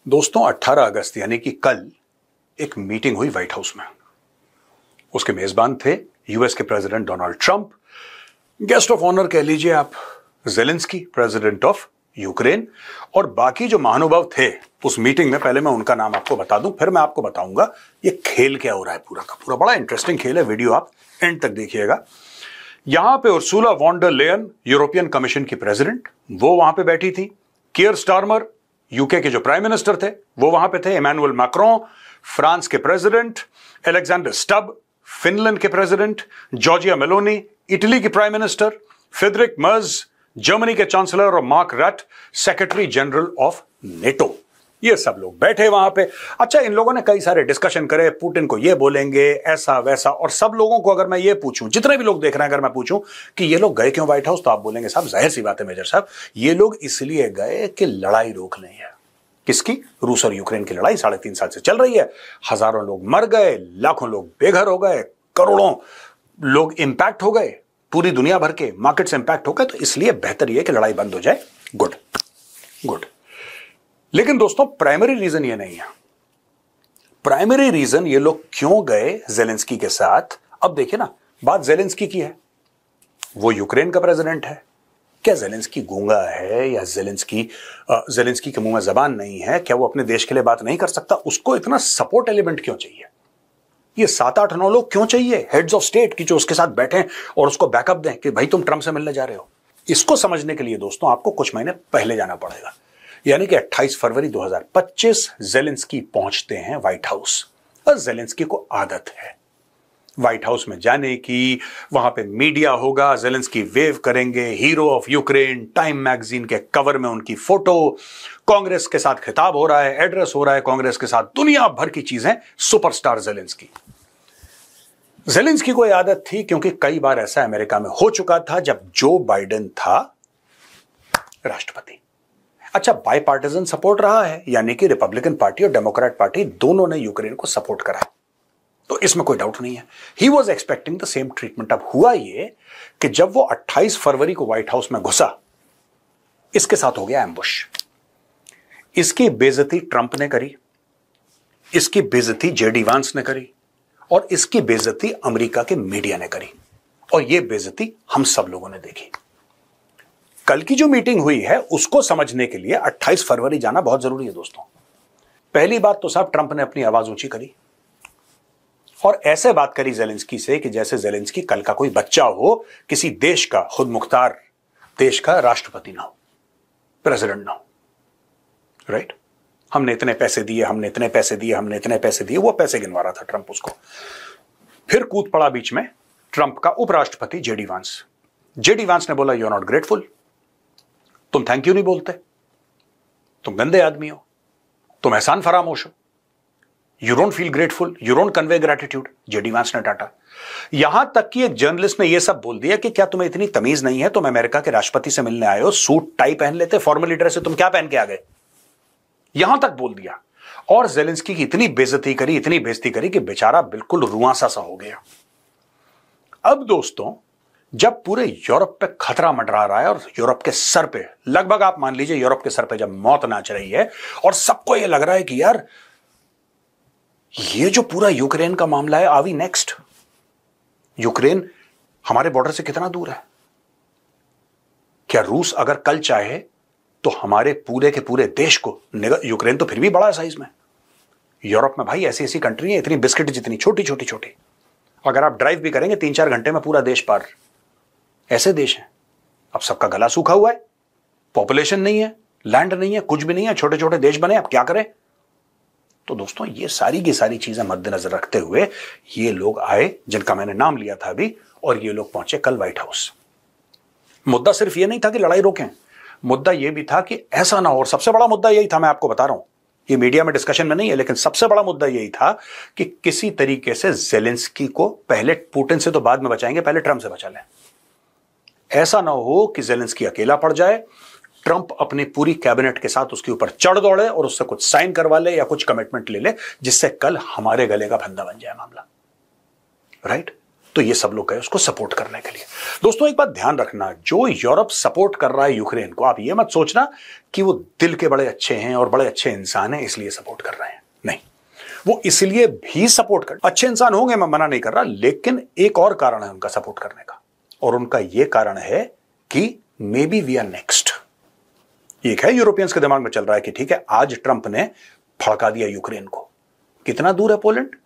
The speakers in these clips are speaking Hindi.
दोस्तों 18 अगस्त यानी कि कल एक मीटिंग हुई व्हाइट हाउस में। उसके मेजबान थे यूएस के president Donald Trump, guest of honour कह लीजिए आप जेलेंस्की प्रेसिडेंट ऑफ यूक्रेन, और बाकी जो महानुभाव थे उस मीटिंग में। पहले मैं उनका नाम आपको बता दूं, फिर मैं आपको बताऊंगा ये खेल क्या हो रहा है पूरा का पूरा। बड़ा इंटरेस्टिंग खेल है, वीडियो आप एंड तक देखिएगा। यहां पे Ursula von der Leyen, European Commission की प्रेसिडेंट, वो वहां पे बैठी थी। कियर स्टारमर, यूके के जो प्राइम मिनिस्टर थे, वो वहां पे थे। इमैनुअल मैक्रोन, फ्रांस के प्रेसिडेंट। अलेक्जेंडर स्टब, फिनलैंड के प्रेसिडेंट। जॉर्जिया मेलोनी, इटली की prime minister. Friedrich Merz, Germany के चांसलर। और मार्क रट, सेक्रेटरी जनरल ऑफ नेटो। ये सब लोग बैठे वहां पे। अच्छा, इन लोगों ने कई सारे डिस्कशन करे, पुतिन को ये बोलेंगे, ऐसा वैसा। और सब लोगों को अगर मैं ये पूछूं, जितने भी लोग देख रहे हैं, अगर मैं पूछूं कि ये लोग गए क्यों व्हाइट हाउस, तो आप बोलेंगे साहब जाहिर सी बात है मेजर साहब, ये लोग इसलिए गए कि लड़ाई रोक लें। किसकी? रूस और यूक्रेन की लड़ाई 3.5 साल से चल रही है। हजारों लोग मर गए, लाखों लोग बेघर हो गए, करोड़ों लोग इंपैक्ट हो गए, पूरी दुनिया भर के मार्केट से इंपैक्ट हो गए। तो इसलिए बेहतर यह कि लड़ाई बंद हो जाए। Good good. लेकिन दोस्तों प्राइमरी रीजन ये नहीं है। प्राइमरी रीजन ये लोग क्यों गए जेलेंस्की के साथ, अब देखिए ना, बात जेलेंस्की की है, वो यूक्रेन का प्रेसिडेंट है। क्या जेलेंस्की गूंगा है, या जेलेंस्की के मुंह में जबान नहीं है? क्या वो अपने देश के लिए बात नहीं कर सकता? उसको इतना सपोर्ट एलिमेंट क्यों चाहिए? ये 7-8-9 लोग क्यों चाहिए हेड्स ऑफ स्टेट की, जो उसके साथ बैठे और उसको बैकअप दें कि भाई तुम ट्रंप से मिलने जा रहे हो? इसको समझने के लिए दोस्तों आपको कुछ महीने पहले जाना पड़ेगा। यानी कि 28 फरवरी 2025 जेलेंस्की पहुंचते हैं व्हाइट हाउस। और जेलेंस्की को आदत है व्हाइट हाउस में जाने की। वहां पे मीडिया होगा, जेलेंस्की वेव करेंगे, hero of Ukraine, time magazine के कवर में उनकी फोटो, कांग्रेस के साथ खिताब हो रहा है, एड्रेस हो रहा है कांग्रेस के साथ, दुनिया भर की चीजें। Superstar Zelensky. जेलेंस्की को यह आदत थी, क्योंकि कई बार ऐसा अमेरिका में हो चुका था जब जो बाइडेन था राष्ट्रपति। अच्छा, बाईपार्टिजन सपोर्ट रहा है, यानी कि रिपब्लिकन पार्टी और डेमोक्रेट पार्टी दोनों ने यूक्रेन को सपोर्ट करा, तो इसमें कोई डाउट नहीं है। He was expecting the same treatment. अब हुआ ये कि जब वो 28 फरवरी को व्हाइट हाउस में घुसा, इसके साथ हो गया एम्बुश। इसकी बेइज्जती ट्रंप ने करी, इसकी बेइज्जती जेडी वांस ने करी, और इसकी बेइज्जती अमेरिका के मीडिया ने करी, और यह बेइज्जती हम सब लोगों ने देखी। कल की जो मीटिंग हुई है उसको समझने के लिए 28 फरवरी जाना बहुत जरूरी है दोस्तों। पहली बात तो साहब, ट्रंप ने अपनी आवाज ऊंची करी और ऐसे बात करी जेलेंस्की से कि जैसे जेलेंस्की कल का कोई बच्चा हो, किसी देश का खुद मुख्तार देश का राष्ट्रपति ना हो, प्रेसिडेंट ना हो। राइट? हमने इतने पैसे दिए, हमने इतने पैसे दिए, हमने इतने पैसे दिए, वो पैसे गिनवा रहा था ट्रंप उसको। फिर कूद पड़ा बीच में ट्रंप का उपराष्ट्रपति जेडी वांस। जेडी वांस ने बोला, यू आर नॉट ग्रेटफुल, तुम थैंक यू नहीं बोलते, तुम गंदे आदमी हो, तुम एहसान फरामोश हो, you don't feel grateful, you don't convey gratitude. JD वांस ने डांटा। यहां तक कि एक जर्नलिस्ट ने यह सब बोल दिया कि क्या तुम्हें इतनी तमीज नहीं है, तुम अमेरिका के राष्ट्रपति से मिलने आए हो, सूट टाई पहन लेते, फॉर्मली ड्रेस है, तुम क्या पहन के आ गए? यहां तक बोल दिया। और जेलेंस्की की इतनी बेइज्जती करी, इतनी बेइज्जती करी कि बेचारा बिल्कुल रुआंसा सा हो गया। अब दोस्तों, जब पूरे यूरोप पे खतरा मंडरा रहा है और यूरोप के सर पे, लगभग आप मान लीजिए यूरोप के सर पे जब मौत नाच रही है, और सबको यह लग रहा है कि यार ये जो पूरा यूक्रेन का मामला है, आवी नेक्स्ट? यूक्रेन हमारे बॉर्डर से कितना दूर है? क्या रूस अगर कल चाहे तो हमारे पूरे के पूरे देश को, यूक्रेन तो फिर भी बड़ा है साइज में, यूरोप में भाई ऐसी ऐसी कंट्री है इतनी बिस्किट जितनी, छोटी छोटी छोटी, अगर आप ड्राइव भी करेंगे 3-4 घंटे में पूरा देश पार। ऐसे देश हैं। अब सबका गला सूखा हुआ है, पॉपुलेशन नहीं है, लैंड नहीं है, कुछ भी नहीं है, छोटे छोटे देश बने, अब क्या करें? तो दोस्तों ये सारी की सारी चीजें मद्देनजर रखते हुए ये लोग आए, जिनका मैंने नाम लिया था अभी, और ये लोग पहुंचे कल व्हाइट हाउस। मुद्दा सिर्फ ये नहीं था कि लड़ाई रोकें, मुद्दा ये भी था कि ऐसा ना हो, और सबसे बड़ा मुद्दा यही था, मैं आपको बता रहा हूं, ये मीडिया में डिस्कशन में नहीं है, लेकिन सबसे बड़ा मुद्दा यही था कि किसी तरीके से जेलेंस्की को पहले, पुतिन से तो बाद में बचाएंगे, पहले ट्रंप से बचा लें। ऐसा ना हो कि जेलेंस्की अकेला पड़ जाए, ट्रंप अपनी पूरी कैबिनेट के साथ उसके ऊपर चढ़ दौड़े और उससे कुछ साइन करवा ले या कुछ कमिटमेंट ले ले, जिससे कल हमारे गले का फंदा बन जाए मामला। राइट? तो ये सब लोग गए उसको सपोर्ट करने के लिए। दोस्तों एक बात ध्यान रखना, जो यूरोप सपोर्ट कर रहा है यूक्रेन को, आप ये मत सोचना कि वो दिल के बड़े अच्छे हैं और बड़े अच्छे इंसान हैं इसलिए सपोर्ट कर रहे हैं। नहीं, वो इसलिए भी सपोर्ट कर, अच्छे इंसान होंगे, मैं मना नहीं कर रहा, लेकिन एक और कारण है उनका सपोर्ट करने का, और उनका यह कारण है कि maybe we are next. एक है यूरोपियंस के दिमाग में चल रहा है कि ठीक है, आज ट्रंप ने भड़का दिया यूक्रेन को। कितना दूर है पोलैंड?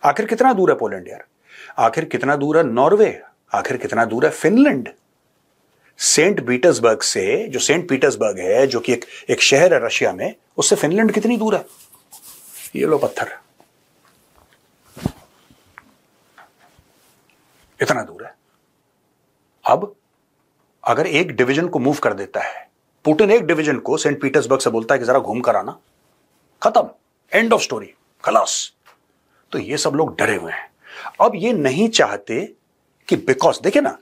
आखिर कितना दूर है पोलैंड यार? आखिर कितना दूर है नॉर्वे? आखिर कितना दूर है फिनलैंड? सेंट पीटर्सबर्ग से, जो सेंट पीटर्सबर्ग है जो कि एक शहर है रशिया में, उससे फिनलैंड कितनी दूर है? ये लो पत्थर, इतना दूर है। अब अगर एक डिवीजन को मूव कर देता है पुतिन, एक डिवीजन को सेंट पीटर्सबर्ग से बोलता है कि जरा घूम कर आना, खत्म, एंड ऑफ स्टोरी, खलास। तो ये सब लोग डरे हुए हैं। अब ये नहीं चाहते कि, बिकॉज देखिए ना,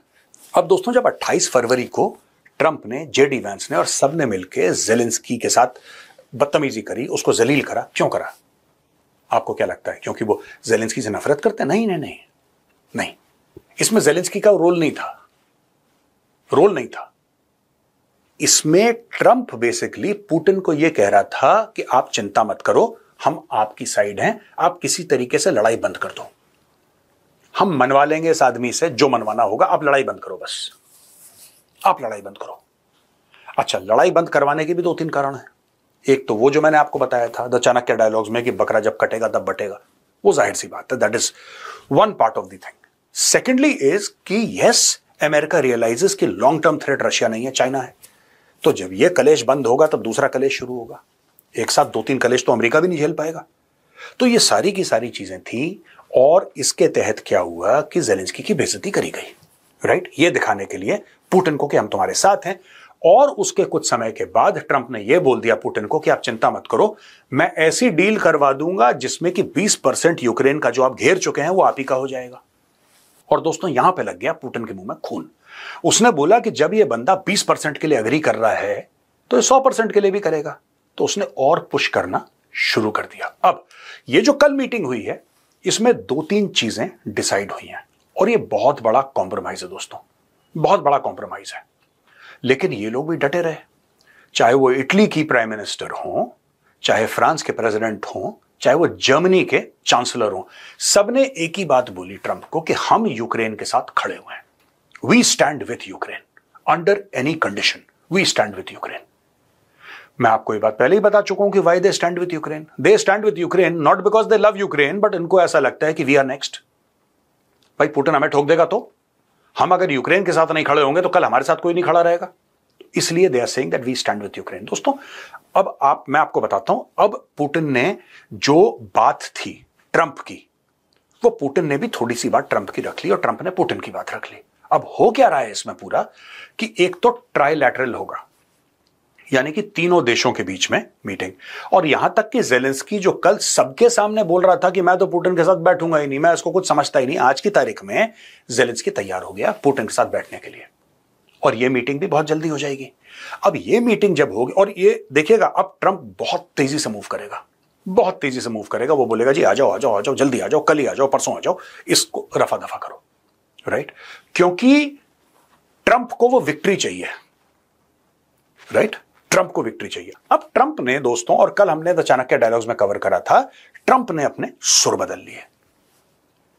अब दोस्तों जब 28 फरवरी को ट्रंप ने, जेडी वैंस ने और सब ने मिलकर जेलेंस्की के साथ बदतमीजी करी, उसको जलील करा, क्यों करा? आपको क्या लगता है क्योंकि वो जेलेंस्की से नफरत करते हैं? नहीं नहीं नहीं नहीं, इसमें जेलेंस्की का रोल नहीं था, रोल नहीं था। इसमें ट्रंप बेसिकली पुतिन को यह कह रहा था कि आप चिंता मत करो, हम आपकी साइड हैं, आप किसी तरीके से लड़ाई बंद कर दो, हम मनवा लेंगे इस आदमी से जो मनवाना होगा, आप लड़ाई बंद करो, बस आप लड़ाई बंद करो। अच्छा, लड़ाई बंद करवाने के भी 2-3 कारण हैं। एक तो वो जो मैंने आपको बताया था द चाणक्य डायलॉग्स में कि बकरा जब कटेगा तब बटेगा, वो जाहिर सी बात है, that is one part of the thing. Secondly is कि यस, अमेरिका रियलाइजेस कि लॉन्ग टर्म थ्रेट रशिया नहीं है, चाइना है। तो जब ये कलेश बंद होगा तब दूसरा कलेश शुरू होगा। एक साथ 2-3 कलेश तो अमेरिका भी नहीं झेल पाएगा। तो ये सारी की सारी चीजें थी, और इसके तहत क्या हुआ कि जेलेंस्की की बेइज्जती करी गई, राइट? ये दिखाने के लिए पुतिन को कि हम तुम्हारे साथ हैं। और उसके कुछ समय के बाद ट्रंप ने यह बोल दिया पुतिन को कि आप चिंता मत करो, मैं ऐसी डील करवा दूंगा जिसमें कि 20% यूक्रेन का जो आप घेर चुके हैं वो आप ही का हो जाएगा। और दोस्तों यहां पे लग गया पुतिन के मुंह में खून। उसने बोला कि जब ये बंदा 20% के लिए अग्री कर रहा है तो ये 100% के लिए भी करेगा। तो उसने और पुश करना शुरू कर दिया। अब ये जो कल मीटिंग हुई है इसमें 2-3 चीजें डिसाइड हुई हैं, और ये बहुत बड़ा कॉम्प्रोमाइज है दोस्तों, बहुत बड़ा कॉम्प्रोमाइज है। लेकिन ये लोग भी डटे रहे, चाहे वो इटली की प्राइम मिनिस्टर हो, चाहे फ्रांस के प्रेसिडेंट हो, चाहे वो जर्मनी के चांसलर हो, सबने एक ही बात बोली ट्रंप को कि हम यूक्रेन के साथ खड़े हुए हैं। We stand with Ukraine under any condition, we stand with Ukraine. मैं आपको ये बात पहले ही बता चुका हूं कि why they stand with Ukraine. They stand with Ukraine not because they love Ukraine, but इनको ऐसा लगता है कि वी आर नेक्स्ट। भाई पुतिन हमें ठोक देगा तो हम अगर यूक्रेन के साथ नहीं खड़े होंगे तो कल हमारे साथ कोई नहीं खड़ा रहेगा, इसलिए they are saying that we stand with Ukraine. दोस्तों अब मैं आपको बताता हूं, अब पुतिन ने जो बात थी ट्रंप की, वो पुतिन ने भी थोड़ी सी बात ट्रंप की रख ली और ट्रंप ने पुतिन की बात रख ली। अब हो क्या रहा है इसमें पूरा कि एक तो ट्राइलैटरल होगा, यानी कि तीनों देशों के बीच में मीटिंग, और यहां तक कि जेलेंस्की जो कल सबके सामने बोल रहा था कि मैं तो पुतिन के साथ बैठूंगा ही नहीं, मैं इसको कुछ समझता ही नहीं, आज की तारीख में जेलेंस्की तैयार हो गया पुतिन के साथ बैठने के लिए, और यह मीटिंग भी बहुत जल्दी हो जाएगी। अब यह मीटिंग जब होगी, और ये देखिएगा अब ट्रंप बहुत तेजी से मूव करेगा, बहुत तेजी से मूव करेगा। वो बोलेगा जी आ जाओ आ जाओ आ जाओ, जल्दी आ जाओ, कल ही आ जाओ, परसों आ जाओ, इसको रफा दफा करो, राइट? क्योंकि ट्रंप को वो विक्ट्री चाहिए, राइट? ट्रंप को विक्ट्री चाहिए। अब ट्रंप ने दोस्तों, और कल हमने द चाणक्य डायलॉग्स में कवर करा था, ट्रंप ने अपने सुर बदल लिए।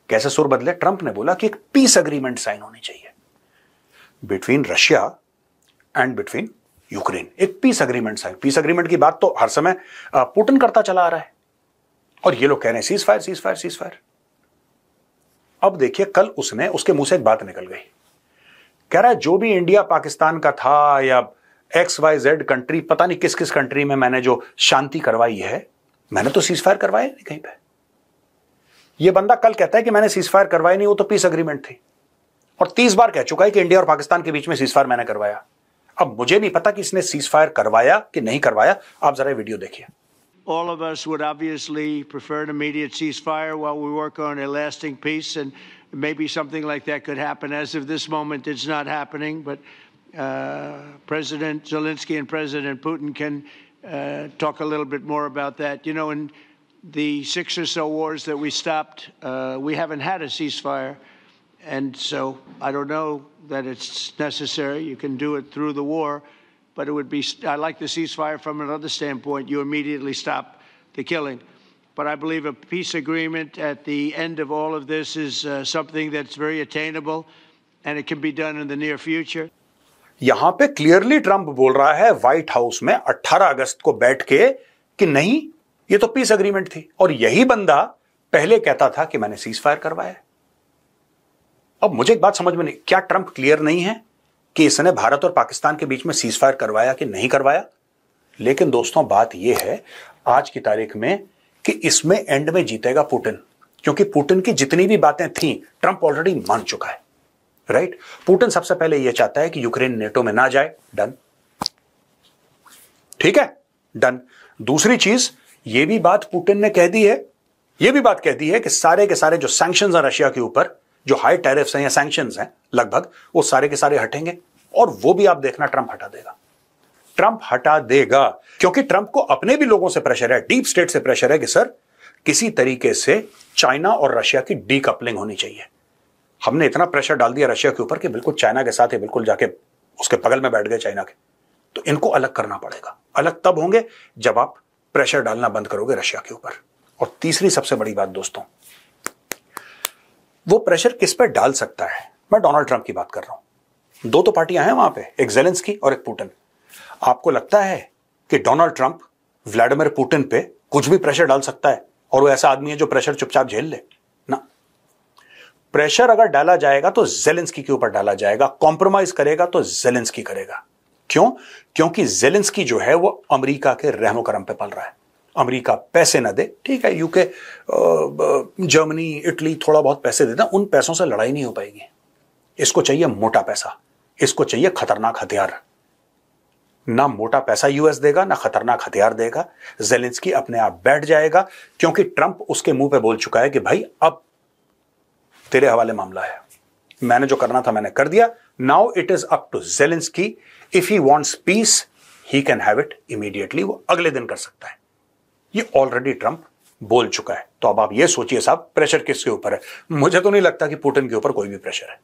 कैसे सुर बदले? ट्रंप ने बोला कि एक पीस एग्रीमेंट साइन होनी चाहिए between Russia and between Ukraine, एक peace agreement sign. Peace agreement की बात तो हर समय पुतिन करता चला आ रहा है, और ये लोग कह रहे हैं cease fire cease fire cease fire. अब देखिए कल उसके मुंह से एक बात निकल गई, कह रहा है जो भी इंडिया पाकिस्तान का था या XYZ कंट्री, पता नहीं किस किस कंट्री में मैंने जो शांति करवाई है, मैंने तो सीज फायर करवाया नहीं कहीं पे। ये बंदा कल कहता है कि मैंने सीज फायर करवाई नहीं, वो तो पीस एग्रीमेंट थी, और 30 बार कह चुका है कि इंडिया और पाकिस्तान के बीच में सीज फायर मैंने करवाया। अब मुझे नहीं पता कि इसने सीज फायर करवाया कि नहीं करवाया, आप जरा वीडियो देखिए। All of us would obviously prefer an immediate ceasefire while we work on a lasting peace, and maybe something like that could happen. As of this moment, it's not happening, but President Zelensky and President Putin can talk a little bit more about that. You know, in the 6 or so wars that we stopped, we haven't had a ceasefire. And so I don't know that it's necessary. You can do it through the war, but it would be, I like the ceasefire from another standpoint. You immediately stop the killing. But I believe a peace agreement at the end of all of this is something that's very attainable, and it can be done in the near future. यहां पे क्लियरली ट्रंप बोल रहा है व्हाइट हाउस में 18 अगस्त को बैठ के कि नहीं, ये तो पीस एग्रीमेंट थी, और यही बंदा पहले कहता था कि मैंने सीज फायर करवाया। अब मुझे एक बात समझ में नहीं, क्या ट्रंप क्लियर नहीं है कि इसने भारत और पाकिस्तान के बीच में सीज फायर करवाया कि नहीं करवाया? लेकिन दोस्तों, बात यह है आज की तारीख में कि इसमें एंड में जीतेगा पुतिन, क्योंकि पुतिन की जितनी भी बातें थी ट्रंप ऑलरेडी मान चुका है। राइट? पुतिन सबसे पहले यह चाहता है कि यूक्रेन नेटो में ना जाए। डन, ठीक है, डन। दूसरी चीज, यह भी बात पुतिन ने कह दी है, यह भी बात कह दी है कि सारे के सारे जो सैंक्शंस हैं रशिया के ऊपर, जो हाई टैरिफ्स हैं या सैंक्शंस हैं लगभग, वो सारे के सारे हटेंगे, और वो भी आप देखना ट्रंप हटा देगा। ट्रंप हटा देगा, क्योंकि ट्रंप को अपने भी लोगों से प्रेशर है, डीप स्टेट से प्रेशर है कि सर किसी तरीके से चाइना और रशिया की डीकपलिंग होनी चाहिए। हमने इतना प्रेशर डाल दिया रशिया के ऊपर कि बिल्कुल चाइना के साथ ही बिल्कुल जाके उसके बगल में बैठ गए चाइना के, तो इनको अलग करना पड़ेगा। अलग तब होंगे जब आप प्रेशर डालना बंद करोगे रशिया के ऊपर। और तीसरी सबसे बड़ी बात दोस्तों, वो प्रेशर किस पे डाल सकता है? मैं डोनाल्ड ट्रंप की बात कर रहा हूं। दो तो पार्टियां हैं वहां पे, एक ज़ेलेंस्की और एक पुतिन। आपको लगता है कि डोनाल्ड ट्रंप व्लादिमीर पुतिन पे कुछ भी प्रेशर डाल सकता है और वो ऐसा आदमी है जो प्रेशर चुपचाप झेल ले? ना, प्रेशर अगर डाला जाएगा तो ज़ेलेंस्की के ऊपर डाला जाएगा, कॉम्प्रोमाइज करेगा तो ज़ेलेंस्की करेगा। क्यों? क्योंकि ज़ेलेंस्की जो है वो अमेरिका के रहमो करम पे पल रहा है। अमेरिका पैसे ना दे, ठीक है, यूके, जर्मनी, इटली थोड़ा बहुत पैसे देते हैं, उन पैसों से लड़ाई नहीं हो पाएगी। इसको चाहिए मोटा पैसा, इसको चाहिए खतरनाक हथियार। ना मोटा पैसा यूएस देगा, ना खतरनाक हथियार देगा। ज़ेलेंस्की अपने आप बैठ जाएगा, क्योंकि ट्रंप उसके मुंह पे बोल चुका है कि भाई अब तेरे हवाले मामला है, मैंने जो करना था मैंने कर दिया। Now it is up to Zelensky. If he wants peace he can have it immediately, वो अगले दिन कर सकता है। ये ऑलरेडी ट्रंप बोल चुका है। तो अब आप ये सोचिए साहब, प्रेशर किसके ऊपर है? मुझे तो नहीं लगता कि पुतिन के ऊपर कोई भी प्रेशर है।